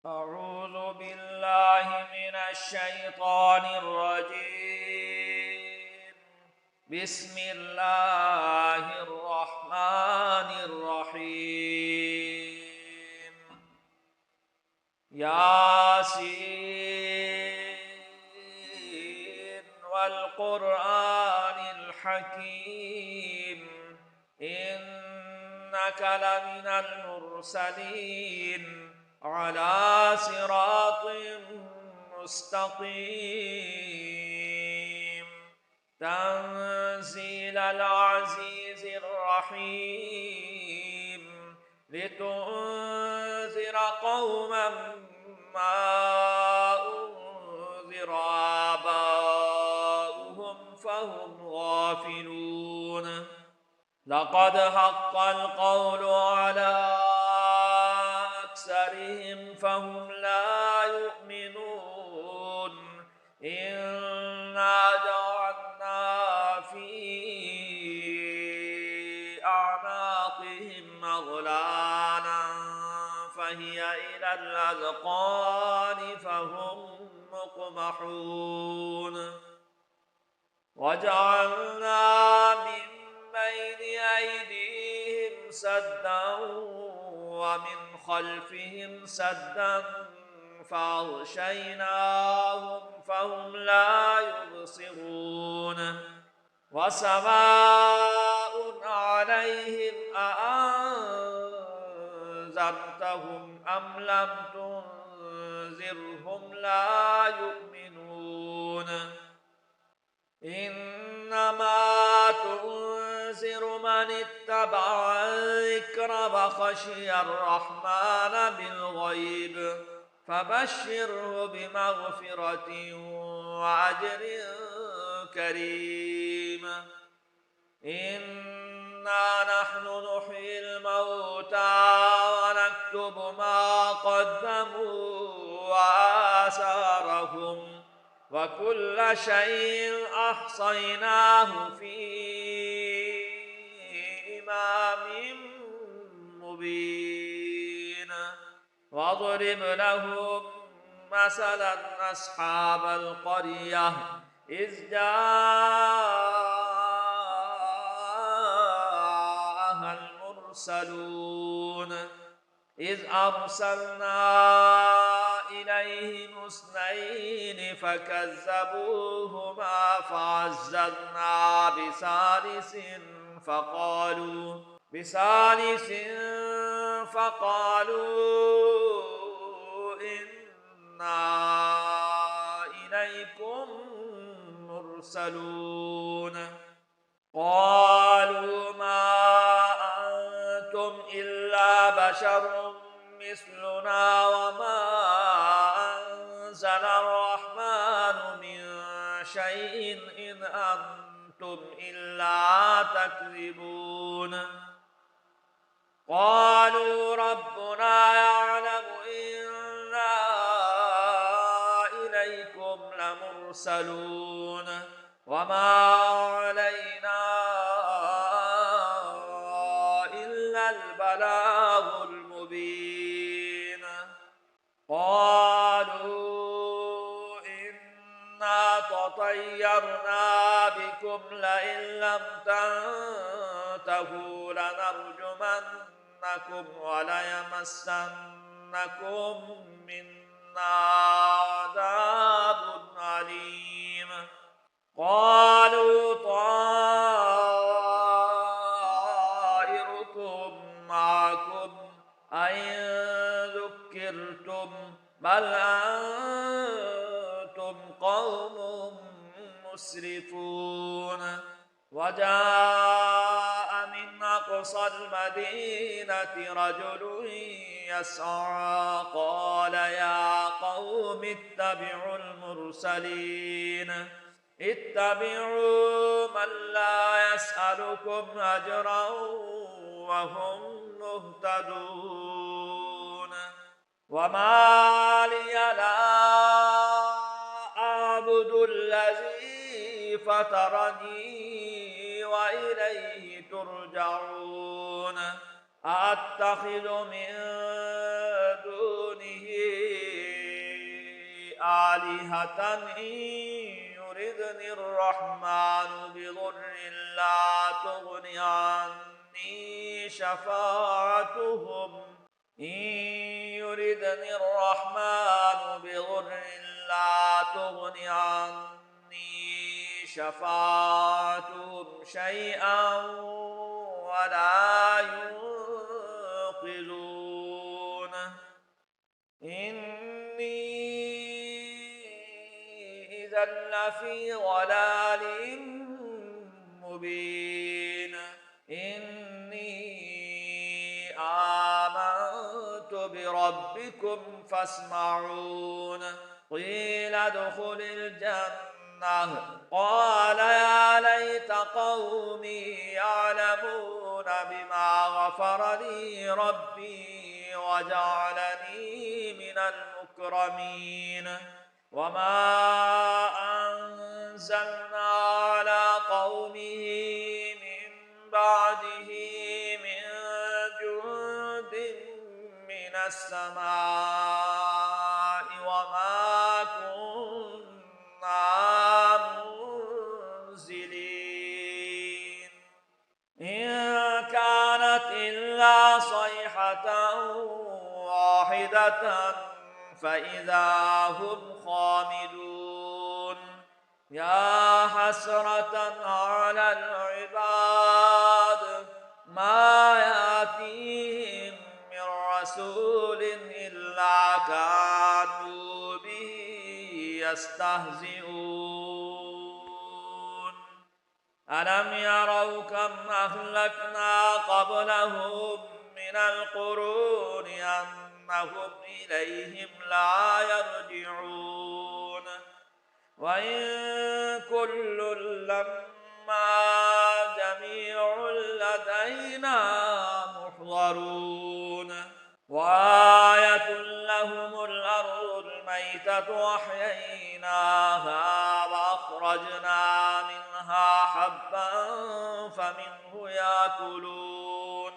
أعوذ بالله من الشيطان الرجيم. بسم الله الرحمن الرحيم. ياسين والقرآن الحكيم إنك لمن المرسلين على صراط مستقيم تنزيل العزيز الرحيم لتنذر قوما ما أنذر آباؤهم فهم غافلون لقد حق القول على أكثرهم فهم لا يؤمنون إنا جعلنا في أعناقهم أغلالا فهي إلى الأذقان فهم مقمحون وجعلنا من بين أيديهم سدا ومن خلفهم سدا فأغشيناهم فهم لا يبصرون وسواء عليهم أأنذرتهم أم لم تنذرهم لا يؤمنون إنما تنذر من اتبع الذكر وخشي الرحمن بالغيب فبشره بمغفرة وأجر كريم إنا نحن نحيي الموتى ونكتب ما قدموا وآثارهم وكل شيء أحصيناه في إمام مبين واضرب لهم مثلا أصحاب القرية إذ جاءها المرسلون إذ أرسلنا إليهم اثنين فكذبوهما فعززنا بثالث فقالوا إنا إليكم مرسلون قالوا ما أنتم إلا بشر مثلنا وما أنزل الرحمن من شيء إن أنتم إلا تكذبون قالوا ربنا يعلم إنا إليكم لمرسلون وما علينا إلا البلاغ المبين قالوا إنا تطيرنا بكم لئن لم تنتهوا لنرجمنكم وليمسنكم منا عذاب أليم قالوا طائركم معكم أئن ذكرتم بل أنتم قوم مسرفون وجاء من أقصى المدينة رجل يسعى قال يا قوم اتبعوا المرسلين اتبعوا من لا يسألكم أجرا وهم مهتدون وما لي لا أعبد الذي فطرني وإليه ترجعون أأتخذ من دونه آلهة إن يردني الرحمن بضر لا تغن عني شفاعتهم لا تغن عني شفاعتهم شيئا ولا ينقذون إني إذا لفي ضلال مبين إني آمنت بربكم فاسمعون قيل ادخل الجنة قال يا ليت قومي يعلمون بما غفر لي ربي وجعلني من المكرمين وما أنزلنا على قومه من بعده من جند من السماء وما كنا منزلين إن كانت إلا صيحة واحدة فإذا هم خامدون يا حسرة على العباد ما يأتيهم من رسول إلا كانوا به يستهزئون ألم يروا كم أهلكنا قبلهم من القرون أنهم إليهم لا يرجعون وإن كل لما جميع لدينا محضرون وآية لهم الأرض الميتة أحييناها وأخرجنا منها حبا فمنه يأكلون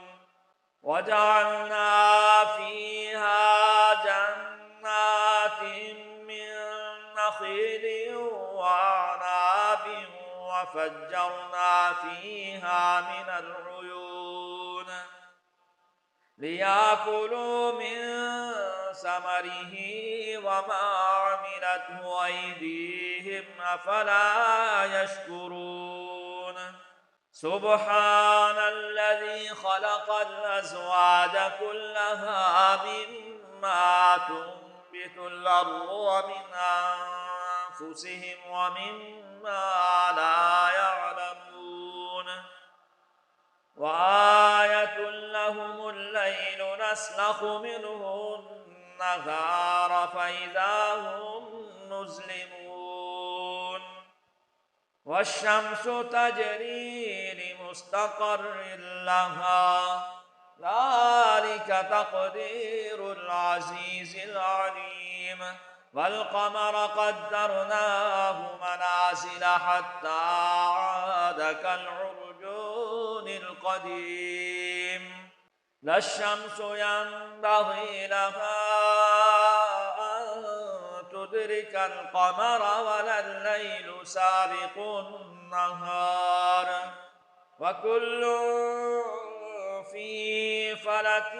وجعلنا فيها جنات من نخيل وأعناب وفجرنا فيها من العيون ليأكلوا من ثمره وما عملته أيديهم أفلا يشكرون سبحان الذي خلق الأزواج كلها مما تنبت الأرض ومن أنفسهم ومما لا يعلمون وآية لهم الليل نسلخ منه النهار فإذا هم مظلمون والشمس تجري لمستقر لها ذلك تقدير العزيز العليم والقمر قدرناه منازل حتى عاد كالعرجون القديم لا الشمس ينبغي لها أن تدرك القمر ولا الليل سابق النهار وكل في فلك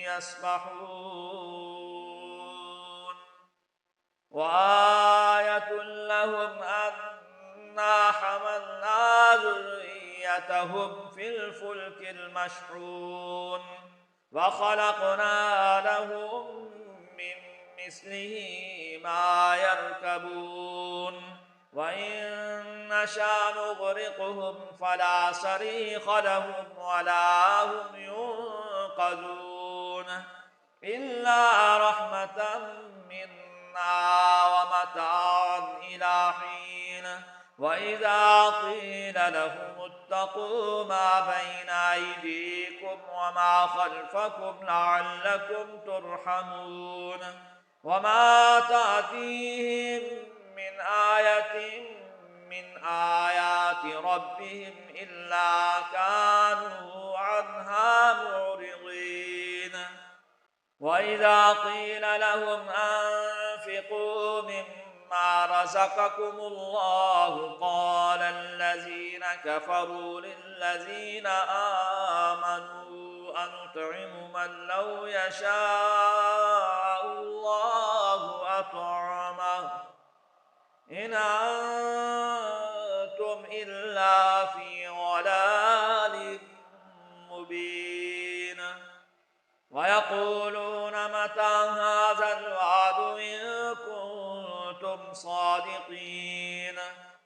يسبحون وآية لهم أنا حملنا ذريتهم في الفلك المشحون وخلقنا لهم من مثله ما يركبون وإن نشأ نغرقهم فلا صريخ لهم ولا هم ينقذون إلا رحمة منا ومتاعا إلى حين وإذا قيل لهم اتقوا ما بين أيديكم وما خلفكم لعلكم ترحمون وما تأتيهم من آية من آيات ربهم إلا كانوا عنها معرضين وإذا قيل لهم أنفقوا مما رزقكم الله قال الذين كفروا للذين آمنوا أنطعم من لو يشاء الله أطعمه إن أنتم إلا في ضلال مبين ويقولون متى هذا الوعد إن كنتم صادقين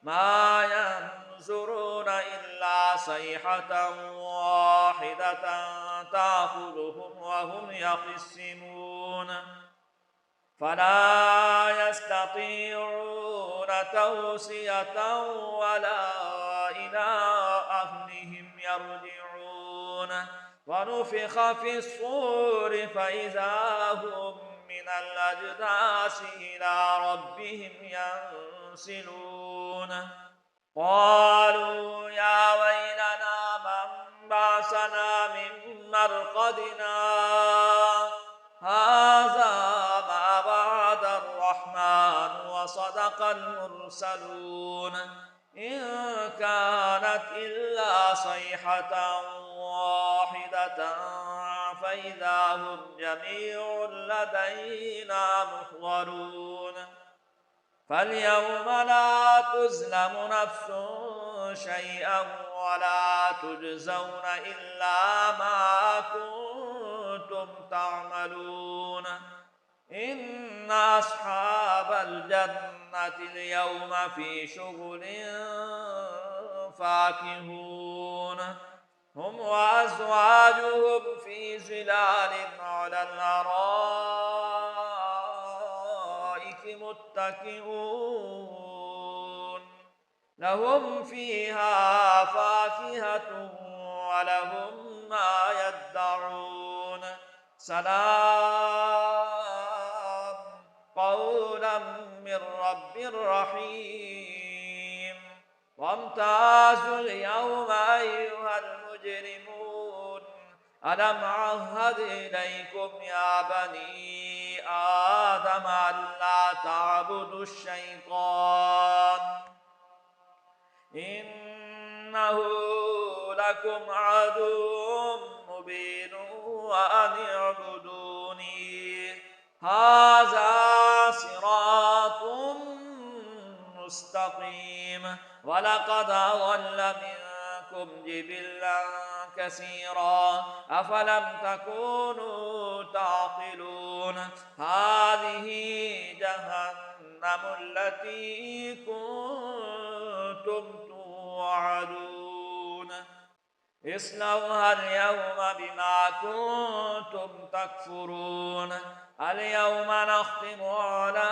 ما ينظرون إلا صيحة واحدة تأخذهم وهم يخصمون فلا يستطيعون توصية ولا إلى أهلهم يرجعون ونفخ في الصور فإذا هم من الأجداث إلى ربهم ينسلون قالوا يا ويلنا من بعثنا من مرقدنا هذا ما وعد الرحمن وصدق المرسلون إن كانت إلا صيحة واحدة فإذا هم جميع لدينا محضرون فاليوم لا تظلم نفس شيئا ولا تجزون إلا ما كنتم تعملون إن أصحاب الجنة اليوم في شغل فاكهون هم وأزواجهم في ظلال على الأرائك متكئون لهم فيها فاكهة ولهم ما يدعون سلام قولا من رب رحيم وامتازوا اليوم أيها المجرمون ألم عهد إليكم يا بني آدم ألا تعبدوا الشيطان إنه لكم عدو مبين وأن اعبدوني هذا صراط مستقيم ولقد أضل منكم جبلا كثيرا أفلم تكونوا تعقلون هذه جهنم التي كنتم توعدون اصلوها اليوم بما كنتم تكفرون اليوم نختم على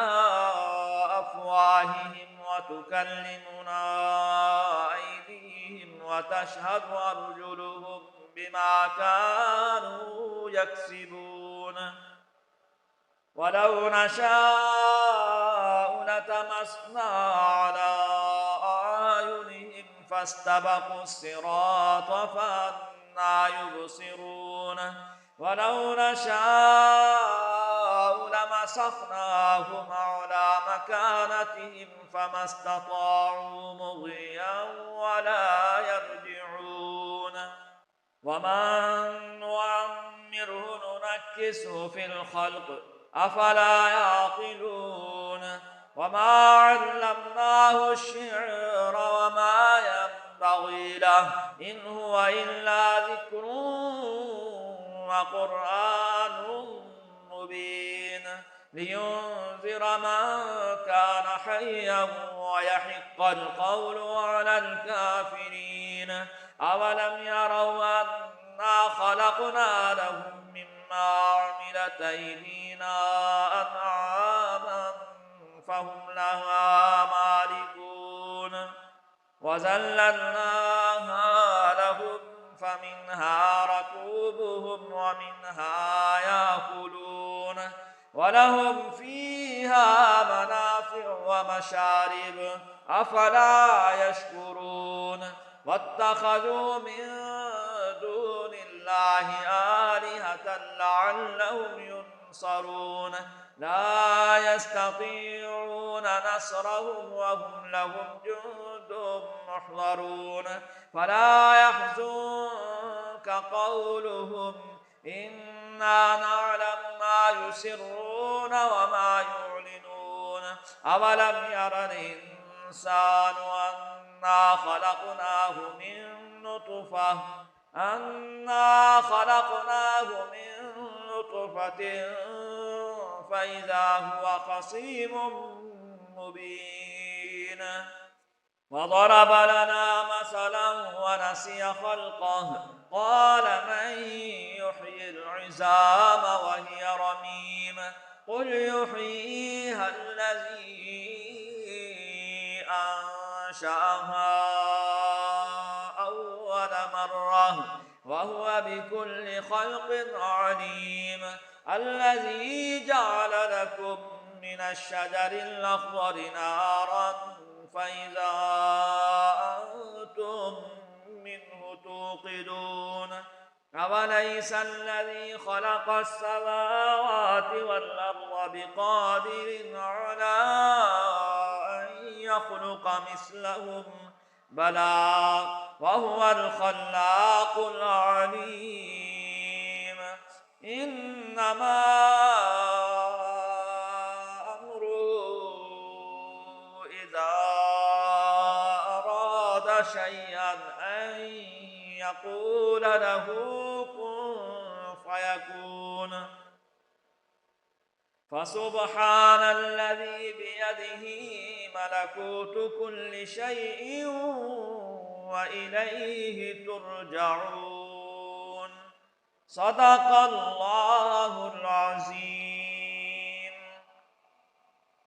أفواههم وتكلمنا أيديهم وتشهد أرجلهم بما كانوا يكسبون ولو نشاء لتمسنا على أعينهم فاستبقوا الصراط فأنى يبصرون ولو نشاء لمسخناهم على مكانتهم فما استطاعوا مضيا ولا يرجعون ومن نعمره ننكسه في الخلق أفلا يعقلون وما علمناه الشعر وما ينبغي له إن هو إلا ذكر وقرآن مبين لينذر من كان حيا ويحق القول على الكافرين أولم يروا أنا خلقنا لهم مما عملت أيدينا أنعاما فهم لها مالكون وذللناها لهم فمنها ركوبهم ومنها يأكلون ولهم فيها منافع ومشارب أفلا يشكرون واتخذوا من دون الله آلهة لعلهم ينصرون ينصرون لا يستطيعون نصرهم وهم لهم جند محضرون فلا يحزنك قولهم إنا نعلم ما يسرون وما يعلنون أولم ير الإنسان أنا خلقناه من نطفة فإذا هو خصيم مبين وضرب لنا مثلا ونسي خلقه قال من يحيي العظام وهي رميم قل يحييها الذي أنشأها أول مرة وهو بكل خلق عليم الذي جعل لكم من الشجر الأخضر نارا فإذا أنتم منه توقدون أوليس الذي خلق السماوات والأرض بقادر على أن يخلق مثلهم بلى وهو الخلاق العليم إنما أمره إذا أراد شيئا أن يقول له كن فيكون فسبحان الذي بيده ملكوت كل شيء وإليه ترجعون صدق الله العظيم.